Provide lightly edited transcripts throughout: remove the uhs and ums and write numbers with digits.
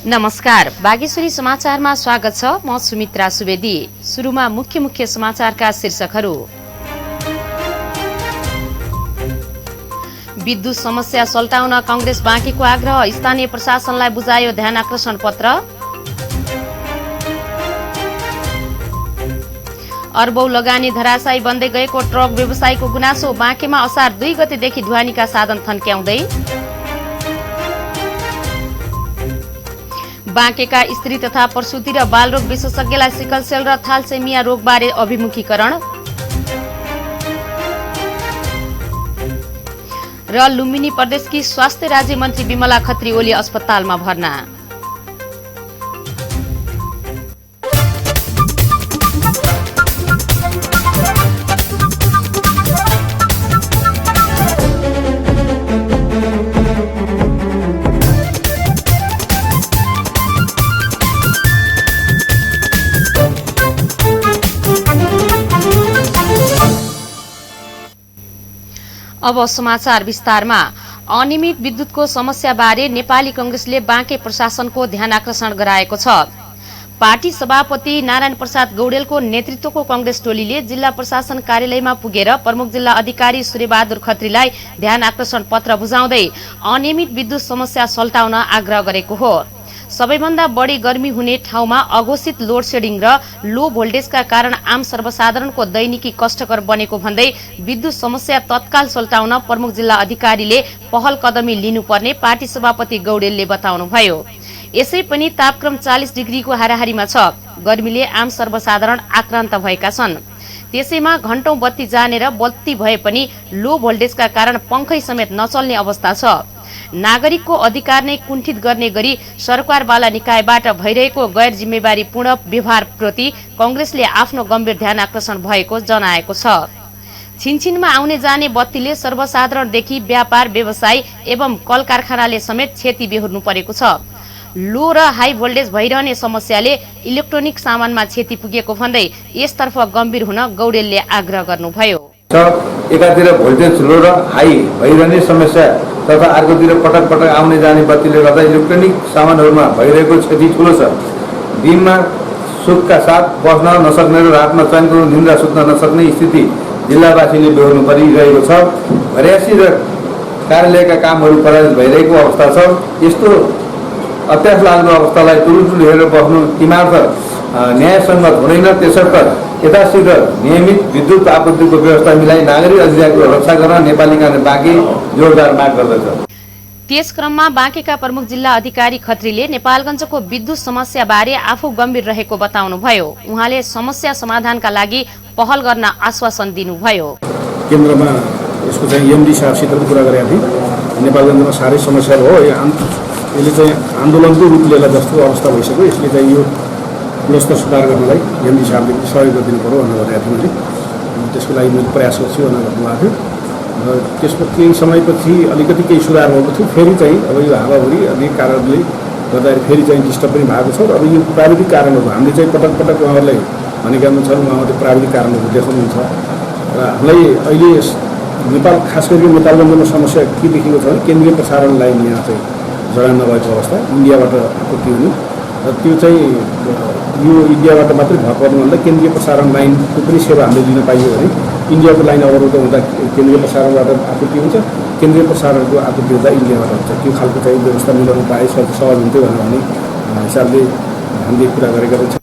नमस्कार, बागेश्वरी समाचारमा स्वागत छ। म सुमित्रा सुवेदी। सुरुमा मुख्य समाचारका शीर्षकहरू। विद्युत समस्या सल्टाउन कांग्रेस बाँकीको आग्रह, स्थानीय प्रशासनलाई बुझायो ध्यान आकर्षण पत्र। अर्बौं लगानी धराशायी बन्दै गएको ट्रक व्यवसायीको गुनासो, बाँकेमा असार 2 गतेदेखि ढुवानीका साधन थन्क्याउँदै। बाँकेका स्त्री तथा प्रसूति र बालरोग विशेषज्ञलाई सिकल सेल र थालसेमिया रोगबारे अभिमुखीकरण। र लुम्बिनी प्रदेशकी स्वास्थ्य राज्य मन्त्री विमला खत्री ओली अस्पतालमा भर्ना। अब समाचार विस्तारमा। अनियमित विद्युतको समस्याबारे नेपाली कांग्रेसले बाँके प्रशासनको ध्यान आकर्षण गराएको छ। पार्टी सभापति नारायण प्रसाद गौडेलको नेतृत्वको कांग्रेस टोलीले जिल्ला प्रशासन कार्यालयमा पुगेर प्रमुख जिल्ला अधिकारी सूर्यबहादुर खत्रीलाई ध्यान आकर्षण पत्र बुझाउँदै अनियमित विद्युत समस्या सल्टाउन आग्रह गरेको हो। सबैभन्दा बढी गर्मी हुने ठाउँमा अघोषित लोड सेडिङ र लो भोल्टेजका कारण आम सर्वसाधारणको दैनिकी कष्टकर बनेको भन्दै विद्युत समस्या तत्काल सल्टाउन प्रमुख जिल्ला अधिकारीले पहल कदमी लिनुपर्ने पार्टी सभापति गौडेलले बताउनुभयो। यसै पनि तापक्रम 40 डिग्रीको हाराहारीमा छ। गर्मीले आम सर्वसाधारण आक्रान्त भएका छन्। त्यसैमा घण्टौं बत्ती जाने र बत्ती भए पनि लो भोल्टेजका कारण पंखै समेत नचल्ने अवस्था छ। नागरिकको अधिकार नै कुण्ठित गर्ने गरी सरकारवाला निकायबाट भइरहेको गैर जिम्मेवारीपूर्ण व्यवहारप्रति कांग्रेसले आफ्नो गम्भीर ध्यान आकर्षण भएको जनाएको छ। छिनछिनमा आउने जाने बत्तीले सर्वसाधारणदेखि व्यापार व्यवसाय एवं कल कारखानाले समेत क्षति बेहोर्नु परेको छ। लो र हाई भोल्टेज भइरहने समस्याले इलेक्ट्रोनिक सामानमा क्षति पुगेको भन्दै यसतर्फ गम्भीर हुन गौडेलले आग्रह गर्नुभयो। एकातिर भोल्टेज लो र हाई भइरहने समस्या तथा अर्कोतिर पटक पटक आउने जाने बत्तीले गर्दा इलेक्ट्रोनिक सामानहरूमा भइरहेको क्षति ठुलो छ। दिनमा सुखका साथ बस्न नसक्ने र रातमा चैनको निन्द्रा सुत्न नसक्ने स्थिति जिल्लावासीले बेहोर्नु परिरहेको छ। घरयासी र कार्यालयका कामहरू पराजित भइरहेको अवस्था छ। यस्तो अत्यास लाग्दो अवस्थालाई तुलुटुल हेरेर बस्नु तिमार्थ न्यायसङ्गत हुँदैन। त्यसर्थ यथाशीघ्र नियमित विद्युत आपूर्तिको व्यवस्था मिलाई नागरिक अधिकारको रक्षा गर्न नेपाली कांग्रेस बाँके जोरदार माग गर्दछ। त्यस क्रममा बाँकेका प्रमुख जिल्ला अधिकारी खत्रीले नेपालगञ्जको विद्युत समस्या बारे आफू गम्भीर रहेको बताउनुभयो। उहाँले समस्या समाधानका लागि पहल गर्न आश्वासन दिनुभयो। केन्द्रमा यसको चाहिँ एमडी साहबसित पनि कुरा गरेका थिए। नेपालगञ्जमा साह्रै समस्या भयो। यसले चाहिँ आन्दोलनको रूप लिएला जस्तो अवस्था भइसक्यो। यसले चाहिँ यो गुणस्तर सुधार गर्नलाई एमडी साहबले सहयोग गरिदिनु पर्यो भनेर भनेको थिएँ मैले। त्यसको लागि मैले प्रयास गर्छु भनेर भन्नुभएको थियो। र त्यसको केही समयपछि अलिकति केही सुधार भएको थियो। फेरि चाहिँ अब यो हावाहुरी अनेक कारणले गर्दाखेरि फेरि चाहिँ डिस्टर्ब पनि भएको छ। अब यो प्राविधिक कारणहरू हामीले चाहिँ पटक पटक उहाँहरूलाई भनेका छन्। उहाँहरूले प्राविधिक कारणहरू देखाउनुहुन्छ र हामीलाई अहिले नेपाल खास गरी नेपालगञ्जमा समस्या के देखेको छ भने केन्द्रीय प्रसारण लाइन यहाँ चाहिँ जडान नभएको अवस्था, इन्डियाबाट आपूर्ति हुने र त्यो चाहिँ यो इन्डियाबाट मात्रै भर पर्नुभन्दा केन्द्रीय प्रसारण लाइनको पनि सेवा हामीले लिन पाइयो भने इन्डियाको लाइन अवरुद्ध हुँदा केन्द्रीय प्रसारणबाट आपूर्ति हुन्छ, केन्द्रीय प्रसारणको आपूर्ति हुँदा इन्डियाबाट हुन्छ। त्यो खालको चाहिँ व्यवस्था मिलाउनु पाए सहज हुन्थ्यो भन्ने हिसाबले हामीले कुरा गरेका छौँ।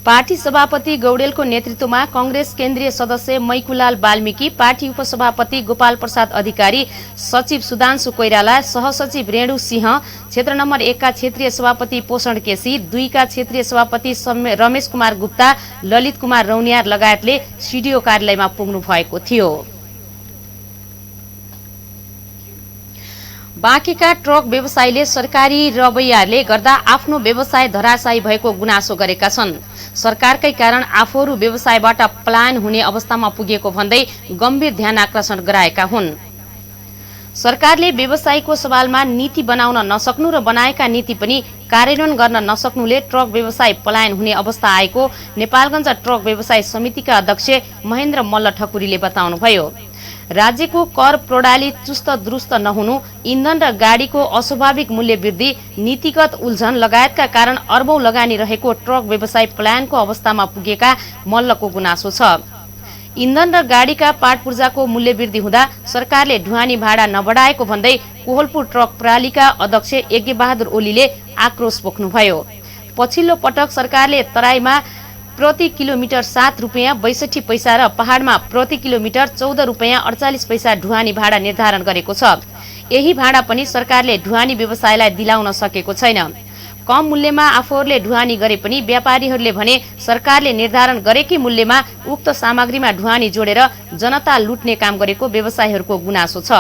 पार्टी सभापति गौडेलको नेतृत्वमा कांग्रेस केन्द्रीय सदस्य मैकुलाल वाल्मीकि, पार्टी उपसभापति गोपाल प्रसाद अधिकारी, सचिव सुधांशु कोइराला, सहसचिव रेणु सिंह, क्षेत्र नम्बर 1 का क्षेत्रीय सभापति पोषण केसी, 2 का क्षेत्रीय सभापति रमेश कुमार गुप्ता, ललित कुमार रौनियार लगायतले सीडीओ कार्यालयमा पुग्नु भएको थियो। बाँकेका ट्रक व्यवसायीले सरकारी रवैयाले गर्दा आफ्नो व्यवसाय धराशायी भएको गुनासो गरेका छन्। सरकारकै कारण आफूहरू व्यवसायबाट पलायन हुने अवस्थामा पुगेको भन्दै गम्भीर ध्यान आकर्षण गराएका हुन्। सरकारले व्यवसायीको सवालमा नीति बनाउन नसक्नु र बनाएका नीति पनि कार्यान्वयन गर्न नसक्नुले ट्रक व्यवसाय पलायन हुने अवस्था आएको नेपालगञ्ज ट्रक व्यवसाय समितिका अध्यक्ष महेन्द्र मल्ल ठकुरीले बताउनुभयो। राज्यको कर प्रणाली चुस्त दुरुस्त नहुनु, इन्धन र गाडीको अस्वाभाविक मूल्य वृद्धि, नीतिगत उल्झन लगायतका कारण अर्बौं लगानी रहेको ट्रक व्यवसाय प्लानको अवस्थामा पुगेका मल्लको गुनासो छ। इन्धन र गाडीका पार्ट पूर्जाको मूल्य वृद्धि हुँदा सरकारले ढुवानी भाडा नबढाएको भन्दै कोहलपुर ट्रक प्रणालीका अध्यक्ष यज्ञबहादुर ओलीले आक्रोश पोख्नुभयो। पछिल्लो पटक सरकारले तराईमा प्रति किलोमिटर 7 रुपियाँ 62 पैसा र पहाडमा प्रति किलोमिटर 14 रुपियाँ 48 पैसा ढुवानी भाडा निर्धारण गरेको छ। यही भाडा पनि सरकारले ढुवानी व्यवसायलाई दिलाउन सकेको छैन। कम मूल्यमा आफूहरूले ढुवानी गरे पनि व्यापारीहरूले भने सरकारले निर्धारण गरेकै मूल्यमा उक्त सामग्रीमा ढुवानी जोडेर जनता लुट्ने काम गरेको व्यवसायीहरूको गुनासो छ।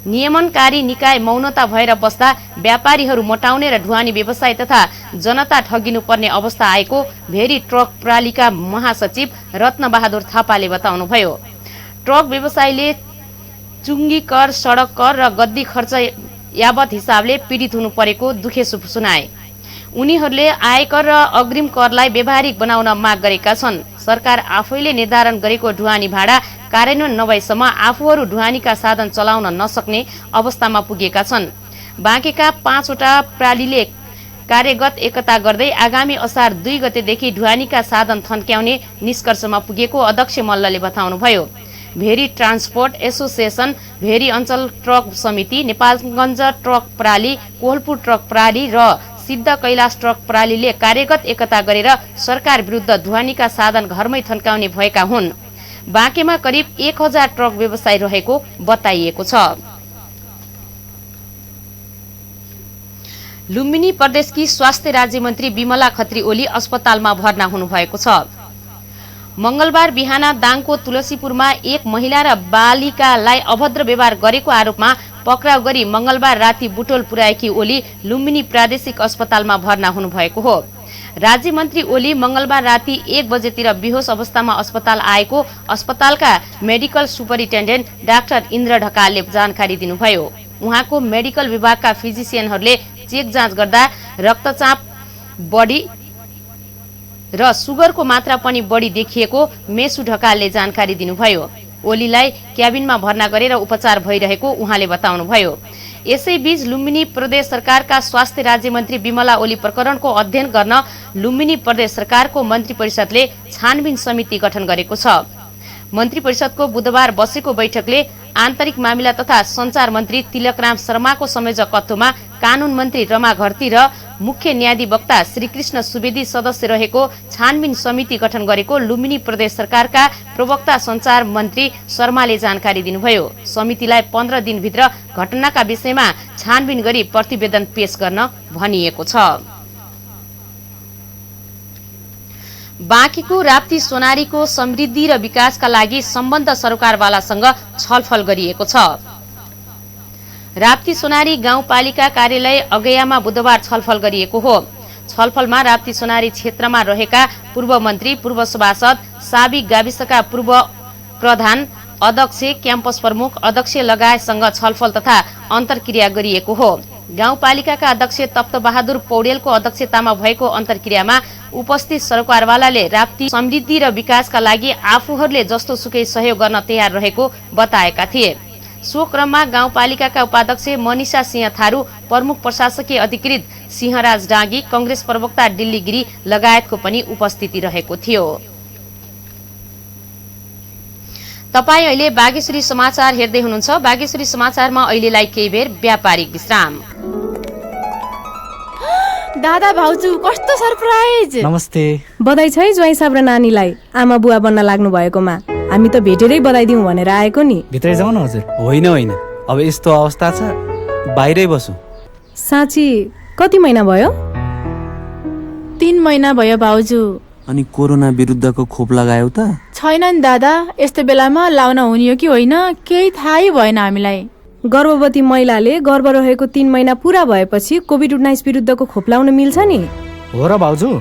नियमनकारी निकाय मौनता भएर बस्दा व्यापारीहरू मोटाउने र ढुवानी व्यवसाय तथा जनता ठगिनु पर्ने अवस्था आएको भेरी ट्रक प्रणालीका महासचिव रत्नबहादुर थापाले बताउनुभयो। ट्रक व्यवसायीले चुङ्गी कर, सडक कर र गद्दी खर्च यावत हिसाबले पीडित हुनु परेको दुखेसो सुनाए। उनीहरूले आयकर र अग्रिम करलाई व्यावहारिक बनाउन माग गरेका छन्। सरकार आफैले निर्धारण गरेको ढुवानी भाडा कार्यान्वयन नभएसम्म आफूहरू ढुवानीका साधन चलाउन नसक्ने अवस्थामा पुगेका छन्। बाँकेका 5 वटा प्रणालीले कार्यगत एकता गर्दै आगामी असार 2 गतेदेखि ढुवानीका साधन थन्क्याउने निष्कर्षमा पुगेको अध्यक्ष मल्लले बताउनुभयो। भेरी ट्रान्सपोर्ट एसोसिएसन, भेरी अञ्चल ट्रक समिति, नेपालगञ्ज ट्रक प्रणाली, कोहलपुर ट्रक प्रणाली र सिद्ध कैलाश ट्रक प्रणालीले कार्यगत एकता गरेर सरकार विरुद्ध ढुवानीका साधन घरमै थन्काउने भएका हुन्। बाँकेमा करिब 1000 ट्रक व्यवसायी रहेको बताइएको छ। लुम्बिनी प्रदेशकी स्वास्थ्य राज्य मन्त्री विमला खत्री ओली अस्पतालमा भर्ना हुनुभएको छ। मंगलबार बिहान दाङको तुलसीपुरमा एक महिला र बालिकालाई अभद्र व्यवहार गरेको आरोपमा पक्राउ गरी मंगलबार राति बुटोल पुर्याएकी ओली लुम्बिनी प्रादेशिक अस्पतालमा भर्ना हुनुभएको हो। राज्य मन्त्री ओली मंगलबार राति 1 बजेतिर बेहोस अवस्थामा अस्पताल आएको अस्पतालका मेडिकल सुपरिन्टेन्डेन्ट डाक्टर इन्द्र ढकालले जानकारी दिनुभयो। उहाँको मेडिकल विभागका फिजिसियनहरूले चेक जाँच गर्दा रक्तचाप बढी र सुगरको मात्रा पनि बढी देखिएको मेसु ढकालले जानकारी दिनुभयो। ओलीलाई क्याबिनमा भर्ना गरेर उपचार भइरहेको उहाँले बताउनुभयो। यसैबीच लुम्बिनी प्रदेश सरकारका स्वास्थ्य राज्य मन्त्री विमला ओली प्रकरणको अध्ययन गर्न लुम्बिनी प्रदेश सरकारको मन्त्री परिषदले छानबिन समिति गठन गरेको छ। मन्त्री परिषदको बुधबार बसेको बैठकले आन्तरिक मामिला तथा संचार मन्त्री तिलकराम शर्माको संयोजकत्वमा कानून मन्त्री रमा घरती र मुख्य न्यायाधिवक्ता श्रीकृष्ण सुवेदी सदस्य रहेको छानबिन समिति गठन गरेको लुम्बिनी प्रदेश सरकारका प्रवक्ता संचार मन्त्री शर्माले जानकारी दिनुभयो। समितिलाई 15 दिनभित्र घटनाका विषयमा छानबिन गरी प्रतिवेदन पेश गर्न भनिएको छ। बाँकीको राप्ती सोनारीको समृद्धि र विकासका लागि सम्बन्ध सरकारवालासँग छलफल गरिएको छ। राप्ती सोनारी गाउँपालिका कार्यालय अगैयामा बुधबार छलफल गरिएको हो। छलफलमा राप्ती सोनारी क्षेत्रमा रहेका पूर्व मन्त्री, पूर्व सभासद, साबिक गाविसका पूर्व प्रधान, अध्यक्ष, क्याम्पस प्रमुख, अध्यक्ष लगायतसँग छलफल तथा अन्तर्क्रिया गरिएको हो। गाउँपालिकाका अध्यक्ष तप्तबहादुर पौडेलको अध्यक्षतामा भएको अन्तर्क्रियामा उपस्थित सरकारवालाले राप्ती समृद्धि र विकासका लागि आफूहरूले जस्तो सुकै सहयोग गर्न तयार रहेको बताएका थिए। सो क्रममा गाउँपालिकाका उपाध्यक्ष मनिषा सिंह थारू, प्रमुख प्रशासकीय अधिकृत सिंहराज डाँगी, कंग्रेस प्रवक्ता दिल्ली गिरी लगायतको पनि उपस्थिति रहेको थियो। तपाई अहिले बागेश्वरी समाचार हेर्दै हुनुहुन्छ। बागेश्वरी समाचारमा अहिलेलाई केही बेर व्यापारिक विश्राम। दादा भाउजू कस्तो सरप्राइज! नमस्ते। बधाई छ है ज्वाइँ साहब र नानीलाई आमा बुवा बन्न लाग्नु भएकोमा। हामी त भेटेरै बधाई दिउँ भनेर आएको नि। भित्रै जाउँ न हजुर। होइन होइन, अब यस्तो अवस्था छ बाहिरै बसौँ। साँच्ची कति महिना भयो? 3 महिना भयो भाउजू। अनि कोरोना विरुद्धको खोप लगायौ त? छैन नि दादा, यस्तो बेलामा लाउन हुने हो कि होइन केही थाहै भएन हामीलाई। गर्भवती महिलाले गर्भ रहेको 3 महिना पूरा भएपछि कोभिड-19 विरुद्धको खोप लाउन मिल्छ नि। हो र भाउजू,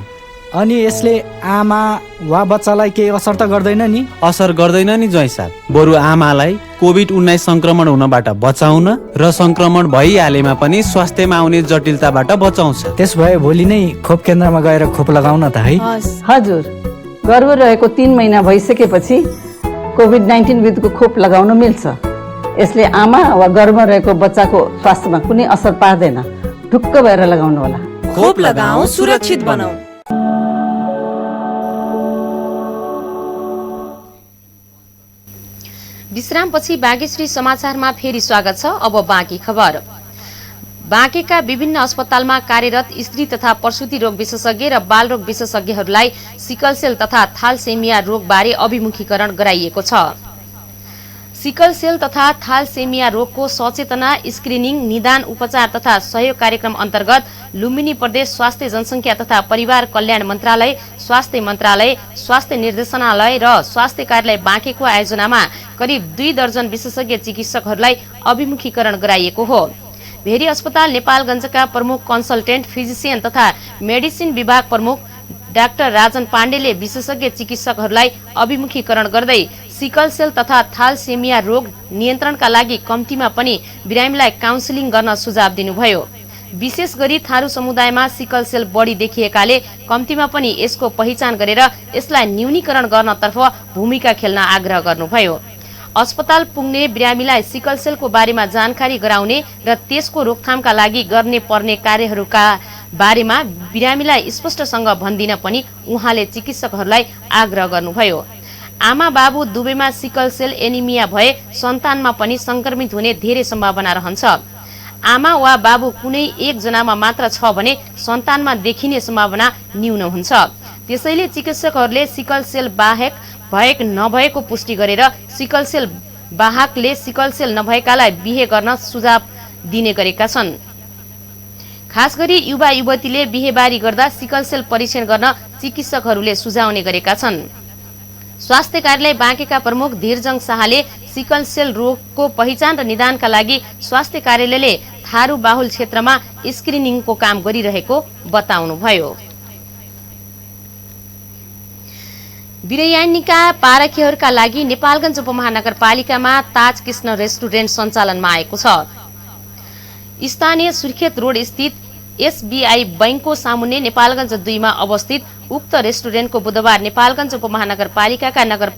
अनि यसले आमा वा बच्चालाई केही असर त गर्दैन नि? असर गर्दैन नि ज्वाइँ साहब, बरु आमालाई कोभिड-19 संक्रमण हुनबाट बचाउन र संक्रमण भइहालेमा पनि स्वास्थ्यमा आउने जटिलताबाट बचाउँछ। त्यसो भए भोलि नै खोप केन्द्रमा गएर खोप लगाउन त है। हजुर, गर्भ रहेको 3 महिना भइसकेपछि कोभिड-19 विरुद्धको खोप लगाउन मिल्छ। यसले आमा वा गर्भमा रहेको बच्चाको स्वास्थ्यमा कुनै असर पार्दैन। ढुक्क भएर लगाउनु होला। खोप लगाऊ, सुरक्षित बनाऊ। विश्रामपछि बागेश्वरी समाचारमा फेरि स्वागत छ। अब बाँकी खबर। बाँकेका विभिन्न अस्पतालमा कार्यरत स्त्री तथा प्रसूति रोग विशेषज्ञ र बाल रोग विशेषज्ञहरूलाई सिकलसेल तथा थालसेमिया रोगबारे अभिमुखीकरण गराइएको छ। सिकलसेल तथा थालसेमिया रोगको सचेतना, स्क्रिनिङ, निदान, उपचार तथा सहयोग कार्यक्रम अन्तर्गत लुम्बिनी प्रदेश स्वास्थ्य जनसंख्या तथा परिवार कल्याण मन्त्रालय, स्वास्थ्य मन्त्रालय, स्वास्थ्य निर्देशनालय र स्वास्थ्य कार्यालय बाँकेको आयोजनामा करिब 2 दर्जन विशेषज्ञ चिकित्सकहरूलाई अभिमुखीकरण गराइएको हो। भेरी अस्पताल नेपालगञ्जका प्रमुख कन्सल्टेन्ट फिजिसियन तथा मेडिसिन विभाग प्रमुख डाक्टर राजन पाण्डेले विशेषज्ञ चिकित्सकहरूलाई अभिमुखीकरण गर्दै सिकलसेल तथा थालसेमिया रोग नियन्त्रणका लागि कम्तीमा पनि बिरामीलाई काउन्सिलिङ गर्न सुझाव दिनुभयो। विशेष गरी थारू समुदायमा सिकलसेल बढी देखिएकाले कम्तीमा पनि यसको पहिचान गरेर यसलाई न्यूनीकरण गर्नतर्फ भूमिका खेल्न आग्रह गर्नुभयो। अस्पताल पुग्ने बिरामीलाई सिकलसेलको बारेमा जानकारी गराउने र त्यसको रोकथामका लागि गर्ने पर्ने कार्यहरूका बारेमा बिरामीलाई स्पष्टसँग भन्दिन पनि उहाँले चिकित्सकहरूलाई आग्रह गर्नुभयो। आमा बाबु दुवैमा सिकलसेल एनिमिया भए सन्तानमा पनि संक्रमित हुने धेरै सम्भावना रहन्छ। आमा वा बाबु कुनै एक जनामा मात्र छ भने सन्तानमा देखिने सम्भावना न्यून हुन्छ। त्यसैले चिकित्सकहरूले सिकलसेल बाहेक भएक नभएको पुष्टि गरेर सिकलसेल बाहकले सिकलसेल नभएकालाई बिहे गर्न सुझाव दिने गरेका छन्। खास गरी युवा युवतीले बिहेबारी गर्दा सिकलसेल परीक्षण गर्न चिकित्सकहरूले सुझाउने गरेका छन्। स्वास्थ्य कार्यालय बाँकेका प्रमुख धीरजङ शाहले सिकलसेल रोगको पहिचान र निदानका लागि स्वास्थ्य कार्यालयले थारू बाहुल क्षेत्रमा स्क्रिनिङको काम गरिरहेको बताउनुभयो। बिरयानीका पारखीहरूका लागि नेपालगञ्ज उपमहानगरपालिकामा ताज कृष्ण रेस्टुरेन्ट सञ्चालनमा आएको छ। स्थानीय सुर्खेत रोड स्थित एसबीआई बैंकको सामुन्ने नेपालगञ्ज 2 मा अवस्थित उक्त रेस्टुरेन्टको बुधबार नेपालगञ्ज उपमहानगरपालिकाका नगर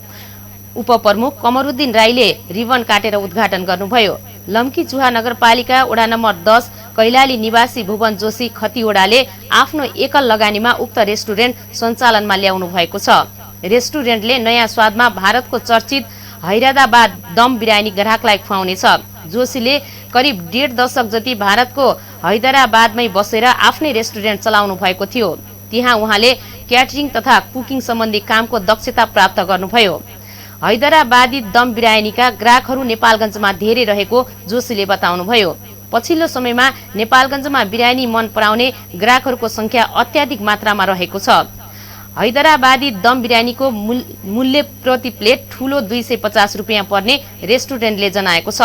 उपप्रमुख कमरुद्दिन राईले रिबन काटेर उद्घाटन गर्नुभयो। लम्की चुहा नगरपालिका वडा नम्बर 10 कैलाली निवासी भुवन जोशी खतिवडाले आफ्नो एकल लगानीमा उक्त रेस्टुरेन्ट सञ्चालनमा ल्याउनु भएको छ। रेस्टुरेन्टले नयाँ स्वादमा भारतको चर्चित हैदराबाद दम बिरयानी ग्राहकलाई खुवाउनेछ। जोशीले करिब 1.5 दशक जति भारतको हैदराबादमै बसेर आफ्नै रेस्टुरेन्ट चलाउनु भएको थियो। त्यहाँ उहाँले क्याटरिङ तथा कुकिङ सम्बन्धी कामको दक्षता प्राप्त गर्नुभयो। हैदराबादी दम बिरयानीका ग्राहकहरू नेपालगञ्जमा धेरै रहेको जोशीले बताउनुभयो। पछिल्लो समयमा नेपालगञ्जमा बिरयानी मन पराउने ग्राहकहरूको संख्या अत्याधिक मात्रामा रहेको छ। हैदराबादी दम बिरयानीको मूल्य प्रति प्लेट ठूलो 250 रुपियाँ पर्ने रेस्टुरेन्टले जनाएको छ।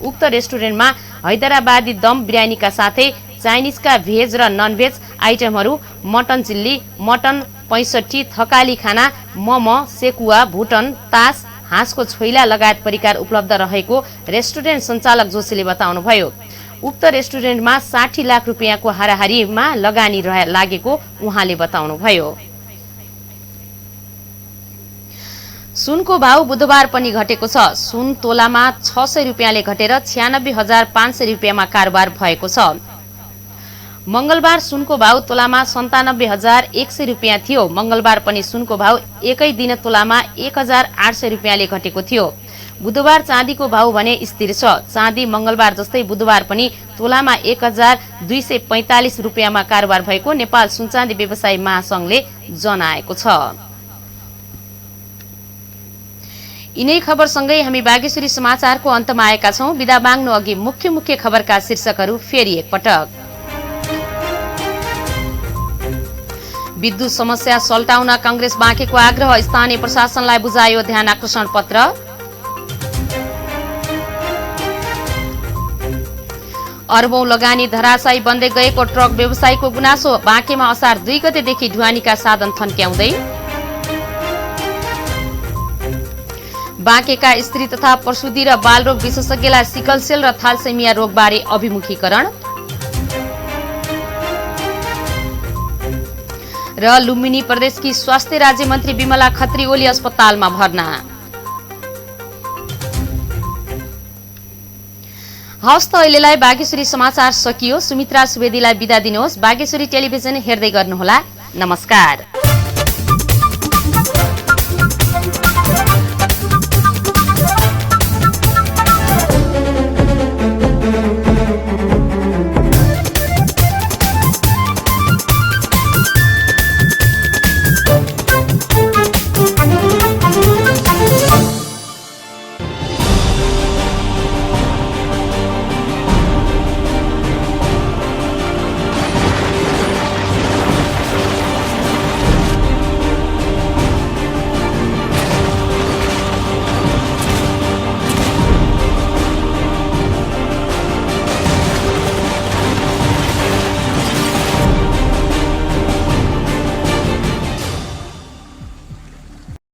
उक्त रेस्टुरेन्टमा हैदराबादी दम बिरयानीका साथै चाइनिजका भेज र नन भेज आइटमहरू, मटन चिल्ली, मटन 65, थकाली खाना, मोमो, सेकुवा, भुटन, तास, हाँसको छोइला लगायत परिकार उपलब्ध रहेको रेस्टुरेन्ट सञ्चालक जोशीले बताउनुभयो। उक्त रेस्टुरेन्टमा 60 लाख रुपियाँको हाराहारीमा लगानी लागेको उहाँले बताउनुभयो। सुनको भाव बुधबार पनि घटेको छ। सुन तोलामा 600 रुपियाँले घटेर 96,500 रुपियाँमा कारोबार भएको छ। मंगलबार सुनको भाव तोलामा 97,100 रुपियाँ थियो। मंगलबार पनि सुनको भाव एकै दिन तोलामा 1,800 रुपियाँले घटेको थियो। बुधबार चाँदीको भाव भने स्थिर छ। चाँदी मंगलबार जस्तै बुधबार पनि तोलामा 1,245 रुपियाँमा कारोबार भएको नेपाल सुनचाँदी व्यवसायी महासंघले जनाएको छ। यिनै खबरसँगै हामी बागेश्वरी समाचारको अन्तमा आएका छौं। बिदा माग्नु अघि मुख्य मुख्य खबरका शीर्षकहरू फेरि एकपटक। विद्युत समस्या सल्टाउन कांग्रेस बाँकेको आग्रह, स्थानीय प्रशासनलाई बुझायो ध्यान आकर्षण पत्र। अरबौं लगानी धराशायी बन्दै गएको ट्रक व्यवसायीको गुनासो, बाँकेमा असार 2 गतेदेखि ढुवानीका साधन थन्क्याउँदै। बाँकेका स्त्री तथा प्रसूति र बालरोग विशेषज्ञलाई सिकलसेल र थालसेमिया रोगबारे अभिमुखीकरण। र लुम्बिनी प्रदेशकी स्वास्थ्य राज्य मन्त्री विमला खत्री ओली अस्पतालमा भर्ना। हवस् त अहिलेलाई बागेश्वरी समाचार सकियो। सुमित्रा सुवेदीलाई बिदा दिनुहोस्। बागेश्वरी टेलिभिजन हेर्दै गर्नुहोला। नमस्कार।